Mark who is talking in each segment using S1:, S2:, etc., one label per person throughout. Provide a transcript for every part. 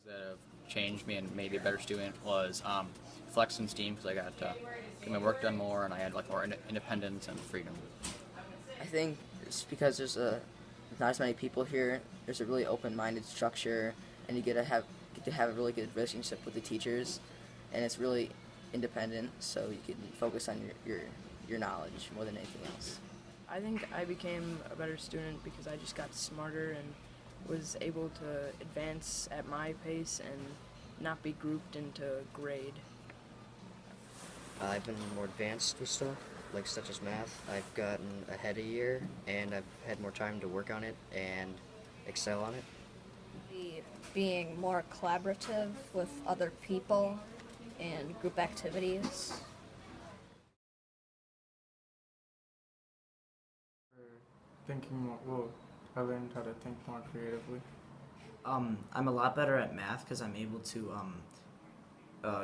S1: That have changed me and made me a better student was flex and steam because I got to get my work done more and I had like more independence and freedom.
S2: I think it's because not as many people here. There's a really open-minded structure, and you get to have a really good relationship with the teachers, and it's really independent, so you can focus on your knowledge more than anything else.
S3: I think I became a better student because I just got smarter and was able to advance at my pace and not be grouped into grade.
S4: I've been more advanced with stuff, like such as math. I've gotten ahead a year, and I've had more time to work on it and excel on it.
S5: Being more collaborative with other people and group activities.
S6: Thinking more, well, I learned how to think more creatively.
S7: I'm a lot better at math because I'm able to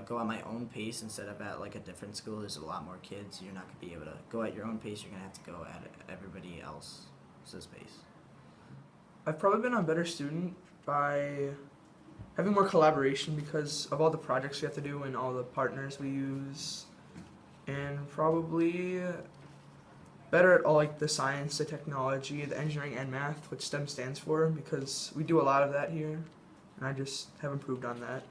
S7: go at my own pace instead of at like a different school. There's a lot more kids. You're not going to be able to go at your own pace. You're going to have to go at everybody else's pace.
S8: I've probably been a better student by having more collaboration because of all the projects we have to do and all the partners we use, and probably better at all like the science, the technology, the engineering, and math, which STEM stands for, because we do a lot of that here, and I just have improved on that.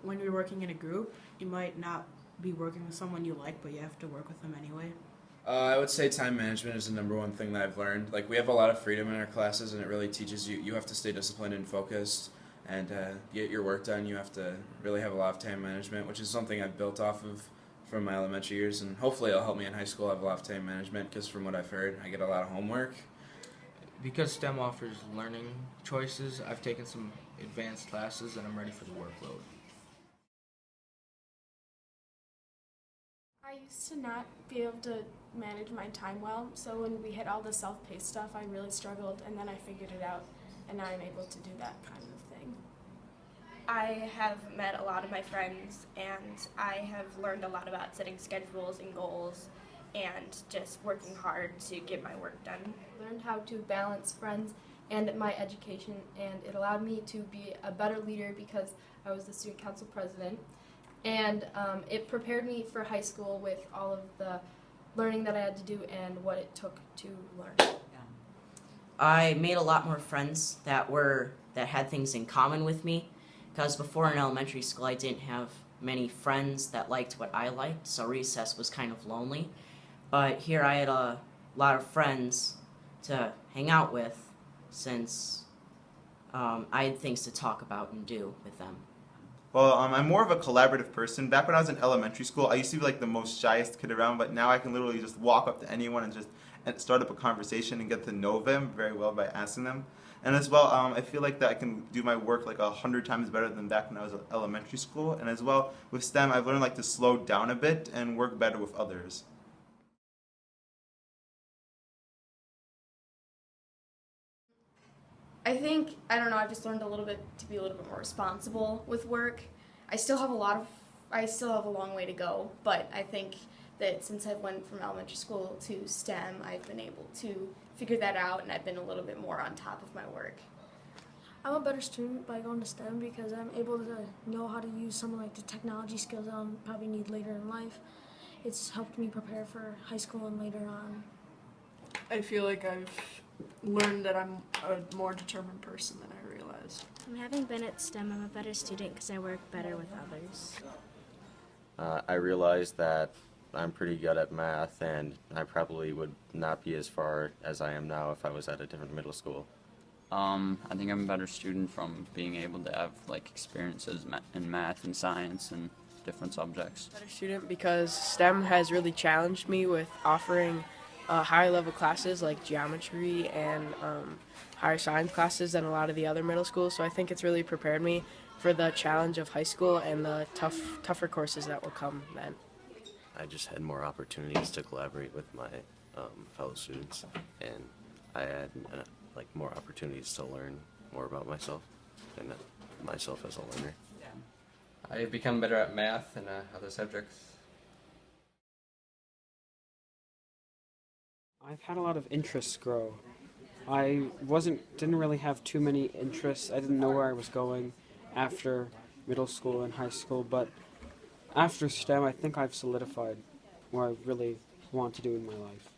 S9: When you're working in a group, you might not be working with someone you like, but you have to work with them anyway.
S10: I would say time management is the number one thing that I've learned. Like, we have a lot of freedom in our classes, and it really teaches you have to stay disciplined and focused and get your work done. You have to really have a lot of time management, which is something I've built off of from my elementary years, and hopefully it'll help me in high school. I have a lot of time management because from what I've heard, I get a lot of homework.
S11: Because STEM offers learning choices, I've taken some advanced classes and I'm ready for the workload.
S12: I used to not be able to manage my time well, so when we had all the self-paced stuff, I really struggled, and then I figured it out, and now I'm able to do that kind of thing.
S13: I have met a lot of my friends, and I have learned a lot about setting schedules and goals and just working hard to get my work done.
S14: Learned how to balance friends and my education, and it allowed me to be a better leader because I was the student council president, and it prepared me for high school with all of the learning that I had to do and what it took to learn.
S7: I made a lot more friends that had things in common with me, because before in elementary school I didn't have many friends that liked what I liked, so recess was kind of lonely. But here I had a lot of friends to hang out with since I had things to talk about and do with them.
S15: Well, I'm more of a collaborative person. Back when I was in elementary school, I used to be like the most shyest kid around, but now I can literally just walk up to anyone and just start up a conversation and get to know them very well by asking them. And as well, I feel like that I can do my work like 100 times better than back when I was in elementary school. And as well, with STEM, I've learned like to slow down a bit and work better with others.
S12: I think, I don't know, I've just learned a little bit to be a little bit more responsible with work. I still have a long way to go, but I think that since I went from elementary school to STEM, I've been able to figure that out, and I've been a little bit more on top of my work.
S16: I'm a better student by going to STEM because I'm able to know how to use some of like the technology skills I'll probably need later in life. It's helped me prepare for high school and later on.
S3: I feel like I've learned that I'm a more determined person than I realized.
S17: Having been at STEM, I'm a better student because I work better with others.
S18: I realized that I'm pretty good at math, and I probably would not be as far as I am now if I was at a different middle school.
S1: I think I'm a better student from being able to have like experiences in math and science and different subjects.
S3: Better student because STEM has really challenged me with offering higher level classes like geometry and higher science classes than a lot of the other middle schools, so I think it's really prepared me for the challenge of high school and the tougher courses that will come then.
S18: I just had more opportunities to collaborate with my fellow students, and I had like more opportunities to learn more about myself and myself as a learner.
S19: I've become better at math and other subjects.
S20: I've had a lot of interests grow. I didn't really have too many interests. I didn't know where I was going after middle school and high school, but after STEM, I think I've solidified what I really want to do in my life.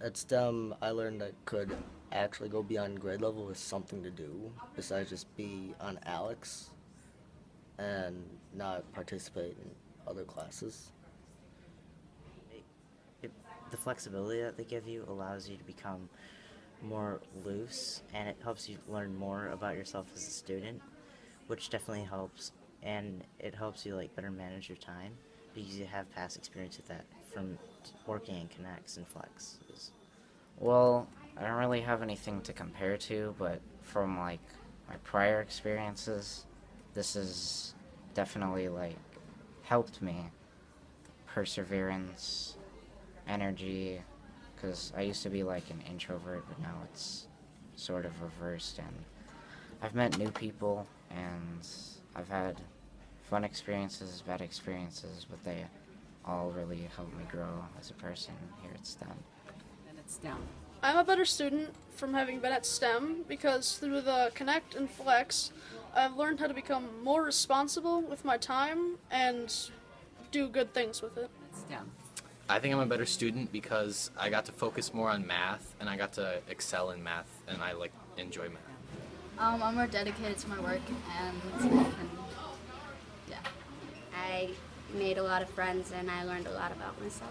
S21: At STEM, I learned I could actually go beyond grade level with something to do besides just be on Alex and not participate in other classes.
S22: The flexibility that they give you allows you to become more loose, and it helps you learn more about yourself as a student, which definitely helps, and it helps you like better manage your time because you have past experience with that from working in Connects and Flexes.
S23: Well, I don't really have anything to compare to, but from like my prior experiences, this has definitely like helped me. Perseverance, energy, because I used to be like an introvert, but now it's sort of reversed, and I've met new people, and I've had fun experiences, bad experiences, but they all really helped me grow as a person here at STEM.
S24: And it's STEM.
S25: I'm a better student from having been at STEM because through the Connect and Flex, I've learned how to become more responsible with my time and do good things with it.
S24: STEM.
S26: I think I'm a better student because I got to focus more on math and I got to excel in math and I like enjoy math.
S27: I'm more dedicated to my work and yeah.
S28: I made a lot of friends and I learned a lot about myself.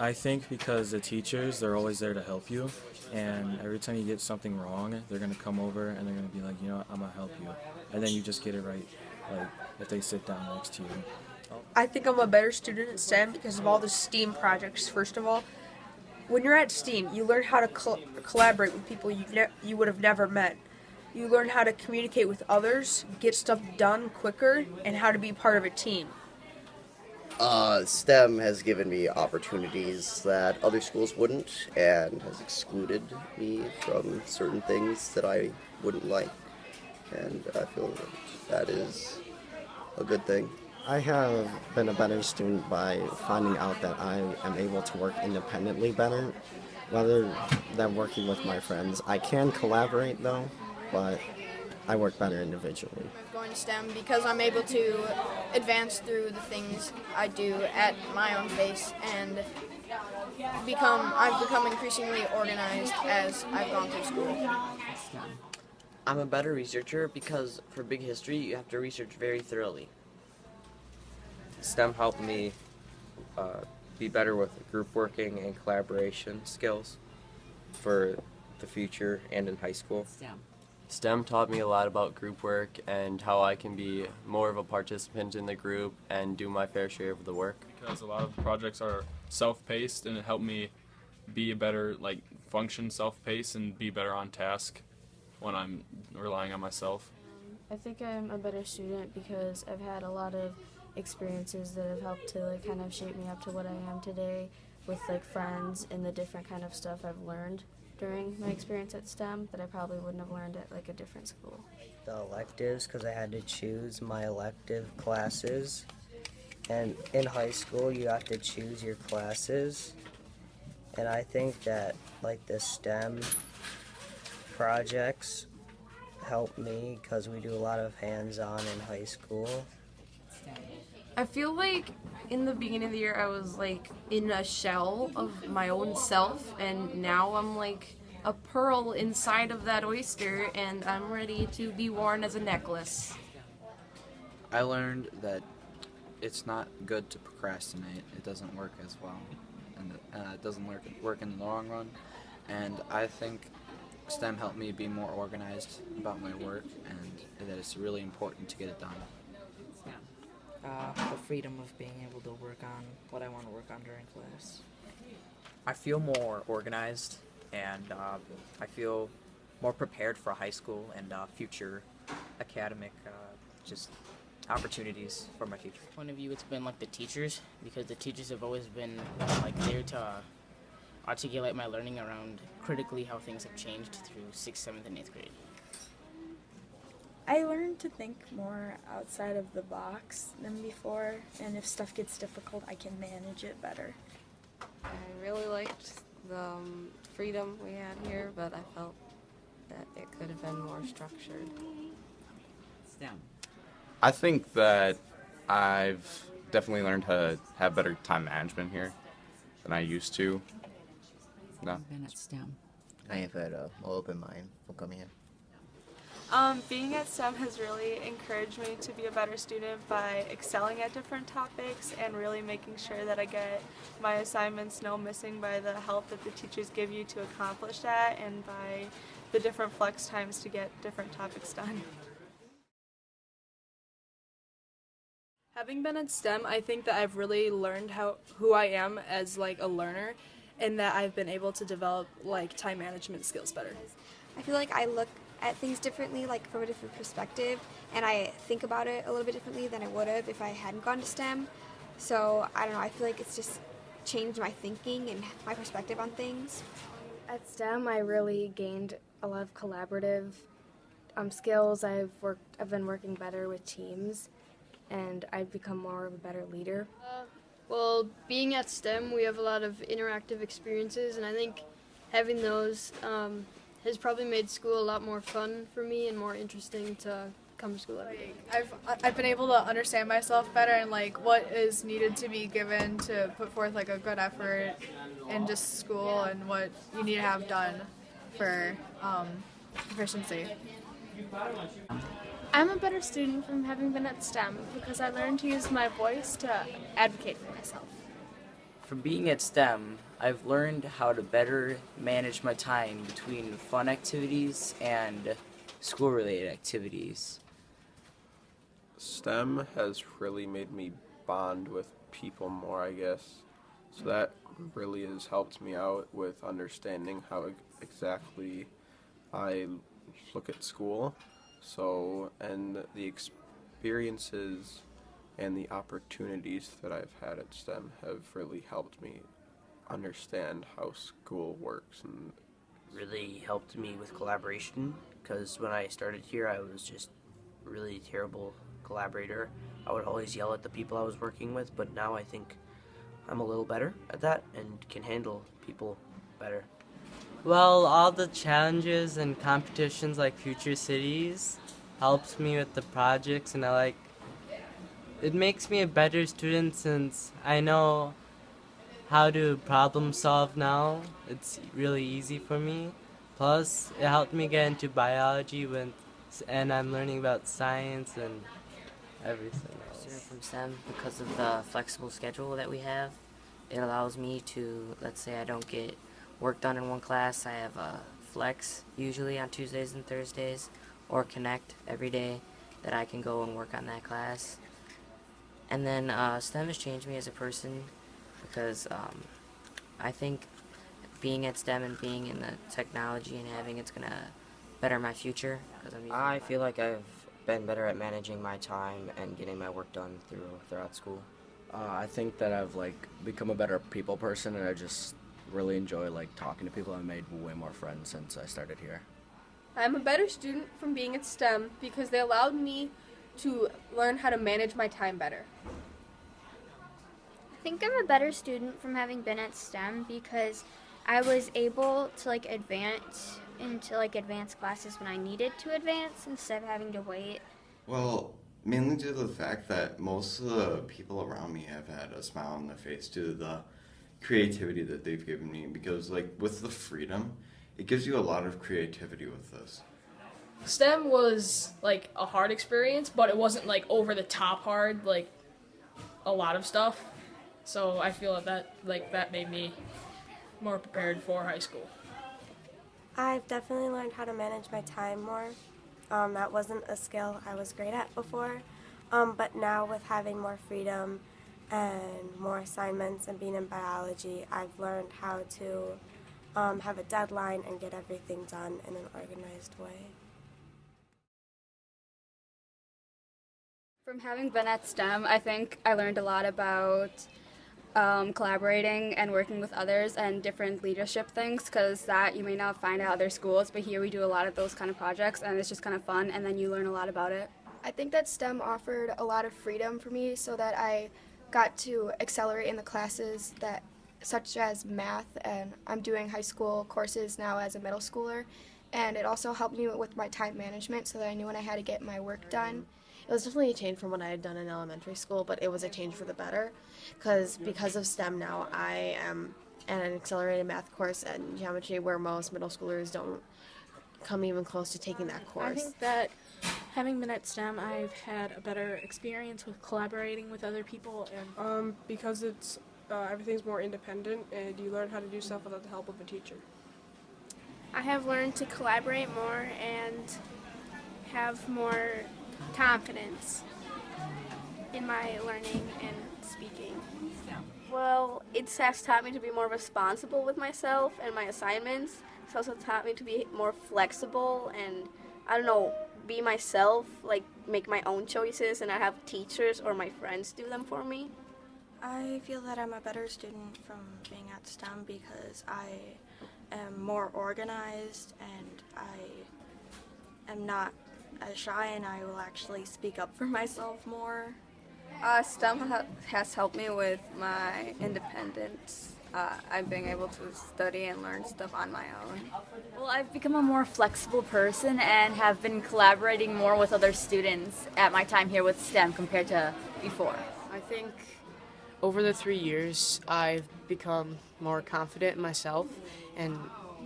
S29: I think because the teachers, they're always there to help you, and every time you get something wrong, they're going to come over and they're going to be like, you know what, I'm going to help you. And then you just get it right, like if they sit down next to you.
S3: I think I'm a better student at STEM because of all the STEAM projects. First of all, when you're at STEAM, you learn how to collaborate with people you would have never met. You learn how to communicate with others, get stuff done quicker, and how to be part of a team.
S21: STEM has given me opportunities that other schools wouldn't, and has excluded me from certain things that I wouldn't like, and I feel that is a good thing.
S30: I have been a better student by finding out that I am able to work independently better, rather than working with my friends. I can collaborate though, but I work better individually.
S25: I'm going to STEM because I'm able to advance through the things I do at my own pace and I've become increasingly organized as I've gone through school.
S31: I'm a better researcher because for big history you have to research very thoroughly.
S32: STEM helped me be better with group working and collaboration skills for the future and in high school.
S33: STEM taught me a lot about group work and how I can be more of a participant in the group and do my fair share of the work.
S34: Because a lot of projects are self-paced, and it helped me be a better, function self-paced and be better on task when I'm relying on myself.
S14: I think I'm a better student because I've had a lot of experiences that have helped to kind of shape me up to what I am today with friends and the different kind of stuff I've learned during my experience at STEM that I probably wouldn't have learned at a different school.
S21: The electives, because I had to choose my elective classes, and in high school you have to choose your classes, and I think that the STEM projects help me because we do a lot of hands-on in high school.
S35: I feel like in the beginning of the year I was in a shell of my own self, and now I'm a pearl inside of that oyster, and I'm ready to be worn as a necklace.
S36: I learned that it's not good to procrastinate. It doesn't work as well, and it doesn't work in the long run. And I think STEM helped me be more organized about my work, and that it's really important to get it done.
S37: The freedom of being able to work on what I want to work on during class.
S38: I feel more organized, and I feel more prepared for high school and future academic opportunities for my future.
S39: Point of view, it's been the teachers, because the teachers have always been there to articulate my learning around critically how things have changed through 6th, 7th, and 8th grade.
S40: I learned to think more outside of the box than before, and if stuff gets difficult, I can manage it better.
S41: I really liked the
S35: freedom we had here, but I felt that it could have been more structured.
S1: STEM.
S2: I think that I've definitely learned how to have better time management here than I used to. No.
S1: Been at STEM.
S21: I have had a more open mind for coming here.
S4: Being at STEM has really encouraged me to be a better student by excelling at different topics and really making sure that I get my assignments no missing by the help that the teachers give you to accomplish that and by the different flex times to get different topics done.
S5: Having been at STEM, I think that I've really learned who I am as like a learner, and that I've been able to develop like time management skills better.
S6: I feel like I look at things differently, like from a different perspective, and I think about it a little bit differently than I would have if I hadn't gone to STEM. So I don't know, I feel like it's just changed my thinking and my perspective on things.
S14: At STEM, I really gained a lot of collaborative skills. I've been working better with teams, and I've become more of a better leader.
S7: Well, being at STEM, we have a lot of interactive experiences, and I think having those has probably made school a lot more fun for me and more interesting to come to school every day.
S5: I've been able to understand myself better and like what is needed to be given to put forth like a good effort in just school and what you need to have done for proficiency.
S8: I'm a better student from having been at STEM because I learned to use my voice to advocate for myself.
S39: From being at STEM, I've learned how to better manage my time between fun activities and school-related activities.
S9: STEM has really made me bond with people more, I guess. So that really has helped me out with understanding how exactly I look at school. So, and the experiences and the opportunities that I've had at STEM have really helped me understand how school works. And
S10: really helped me with collaboration, because when I started here I was just a really terrible collaborator. I would always yell at the people I was working with, but now I think I'm a little better at that and can handle people better.
S39: Well, all the challenges and competitions like Future Cities helps me with the projects, and it makes me a better student since I know how to problem solve now. It's really easy for me. Plus, it helped me get into biology and I'm learning about science and everything else.
S28: From STEM, because of the flexible schedule that we have, it allows me to, let's say I don't get work done in one class, I have a flex usually on Tuesdays and Thursdays, or connect every day that I can go and work on that class. And then STEM has changed me as a person because I think being at STEM and being in the technology and having it's gonna better my future. I feel like I've been better at managing my time and getting my work done throughout school.
S11: I think that I've become a better people person, and I just really enjoy talking to people. I've made way more friends since I started here.
S5: I'm a better student from being at STEM because they allowed me to learn how to manage my time better.
S28: I think I'm a better student from having been at STEM because I was able to advance into advanced classes when I needed to advance instead of having to wait.
S12: Well, mainly due to the fact that most of the people around me have had a smile on their face due to the creativity that they've given me, because with the freedom, it gives you a lot of creativity with this.
S5: STEM was a hard experience, but it wasn't over the top hard a lot of stuff. So I feel that that made me more prepared for high school.
S13: I've definitely learned how to manage my time more. That wasn't a skill I was great at before, but now with having more freedom and more assignments and being in biology, I've learned how to have a deadline and get everything done in an organized way.
S15: From having been at STEM, I think I learned a lot about collaborating and working with others and different leadership things, because that you may not find at other schools, but here we do a lot of those kind of projects and it's just kind of fun, and then you learn a lot about it.
S16: I think that STEM offered a lot of freedom for me so that I got to accelerate in the classes that
S3: such as math, and I'm doing high school courses now as a middle schooler. And it also helped me with my time management so that I knew when I had to get my work done.
S16: It was definitely a change from what I had done in elementary school, but it was a change for the better because of STEM now I am at an accelerated math course in geometry where most middle schoolers don't come even close to taking that course.
S8: I think that having been at STEM, I've had a better experience with collaborating with other people, and
S17: because it's everything's more independent and you learn how to do stuff without the help of a teacher.
S8: I have learned to collaborate more and have more confidence in my learning and speaking.
S18: Well, it has taught me to be more responsible with myself and my assignments. It's also taught me to be more flexible and, I don't know, be myself, like make my own choices and not have teachers or my friends do them for me.
S13: I feel that I'm a better student from being at STEM because I am more organized and I am not as shy and I will actually speak up for myself more.
S18: STEM has helped me with my independence. I'm being able to study and learn stuff on my own.
S19: Well, I've become a more flexible person and have been collaborating more with other students at my time here with STEM compared to before.
S39: I think over the 3 years, I've become more confident in myself and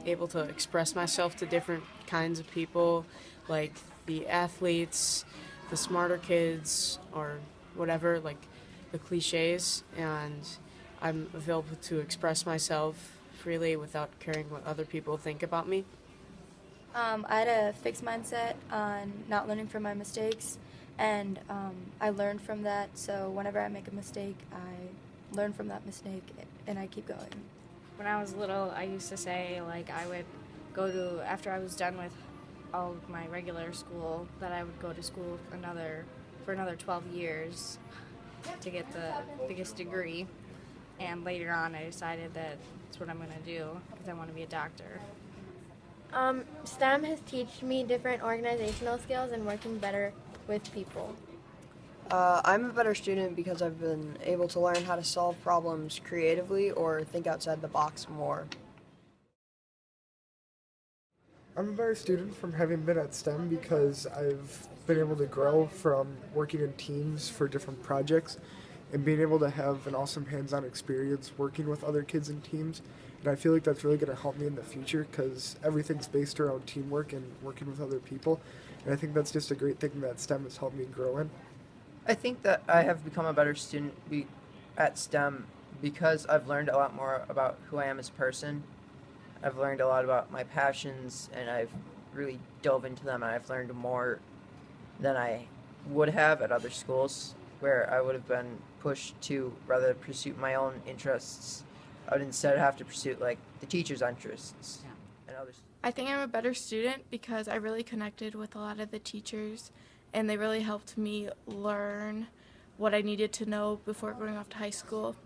S39: able to express myself to different kinds of people, like the athletes, the smarter kids, or whatever, like the cliches, and I'm available to express myself freely without caring what other people think about me.
S20: I had a fixed mindset on not learning from my mistakes, and I learned from that, so whenever I make a mistake, I learn from that mistake and I keep going.
S22: When I was little, I used to say, like, I would go to, after I was done with all of my regular school, that I would go to school for another 12 years to get the biggest degree. And later on, I decided that that's what I'm going to do because I want to be a doctor.
S23: STEM has taught me different organizational skills and working better with people.
S24: I'm a better student because I've been able to learn how to solve problems creatively or think outside the box more.
S25: I'm a better student from having been at STEM because I've been able to grow from working in teams for different projects and being able to have an awesome hands-on experience working with other kids in teams. And I feel like that's really going to help me in the future because everything's based around teamwork and working with other people. And I think that's just a great thing that STEM has helped me grow in.
S26: I think that I have become a better student at STEM because I've learned a lot more about who I am as a person. I've learned a lot about my passions, and I've really dove into them, and I've learned more than I would have at other schools, where I would have been pushed to rather pursue my own interests. I would instead have to pursue, like, the teacher's interests and others.
S4: I think I'm a better student because I really connected with a lot of the teachers, and they really helped me learn what I needed to know before going off to high school.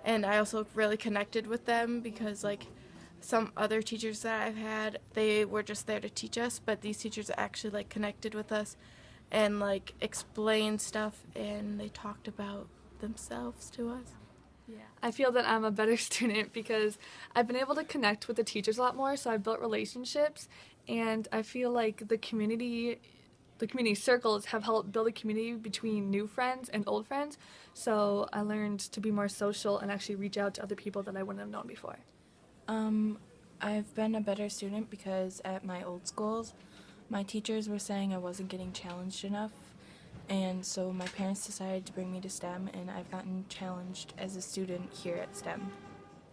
S4: And I also really connected with them because, like, some other teachers that I've had, they were just there to teach us, but these teachers actually, like, connected with us and, like, explained stuff, and they talked about themselves to us.
S27: Yeah. I feel that I'm a better student because I've been able to connect with the teachers a lot more, so I've built relationships, and I feel like the community circles have helped build a community between new friends and old friends, so I learned to be more social and actually reach out to other people that I wouldn't have known before.
S29: I've been a better student because at my old schools, my teachers were saying I wasn't getting challenged enough, and so my parents decided to bring me to STEM, and I've gotten challenged as a student here at STEM.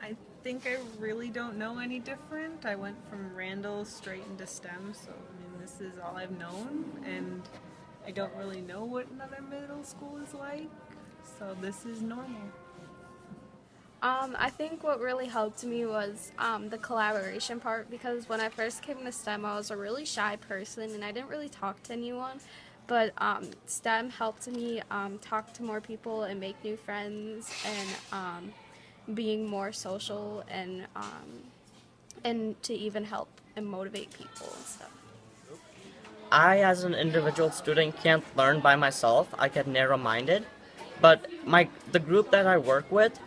S30: I think I really don't know any different. I went from Randall straight into STEM, so I mean, this is all I've known, and I don't really know what another middle school is like, so this is normal.
S18: I think what really helped me was the collaboration part, because when I first came to STEM, I was a really shy person and I didn't really talk to anyone. But STEM helped me talk to more people and make new friends and being more social and to even help and motivate people and stuff.
S31: I, as an individual student, can't learn by myself. I get narrow-minded, but the group that I work with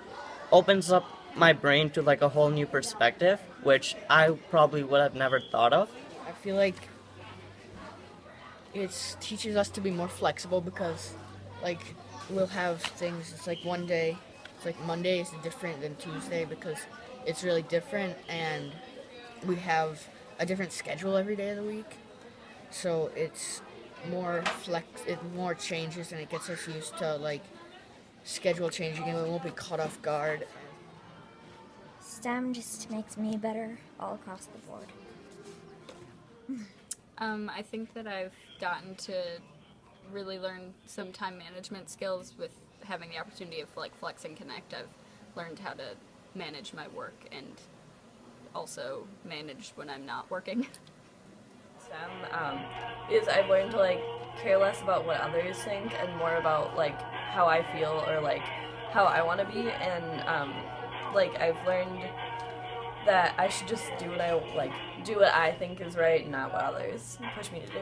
S31: opens up my brain to like a whole new perspective, which I probably would have never thought of.
S1: I feel like it teaches us to be more flexible because, like, we'll have things. It's like one day, it's like Monday is different than Tuesday because it's really different, and we have a different schedule every day of the week. So it's more it more changes, and it gets us used to like schedule changing, and we won't be caught off guard.
S2: STEM just makes me better all across the board.
S5: I think that I've gotten to really learn some time management skills with having the opportunity of like Flex and Connect. I've learned how to manage my work and also manage when I'm not working.
S6: STEM is I've learned to like care less about what others think and more about like how I feel or like how I want to be, and like I've learned that I should just do what I think is right and not what others push me to do.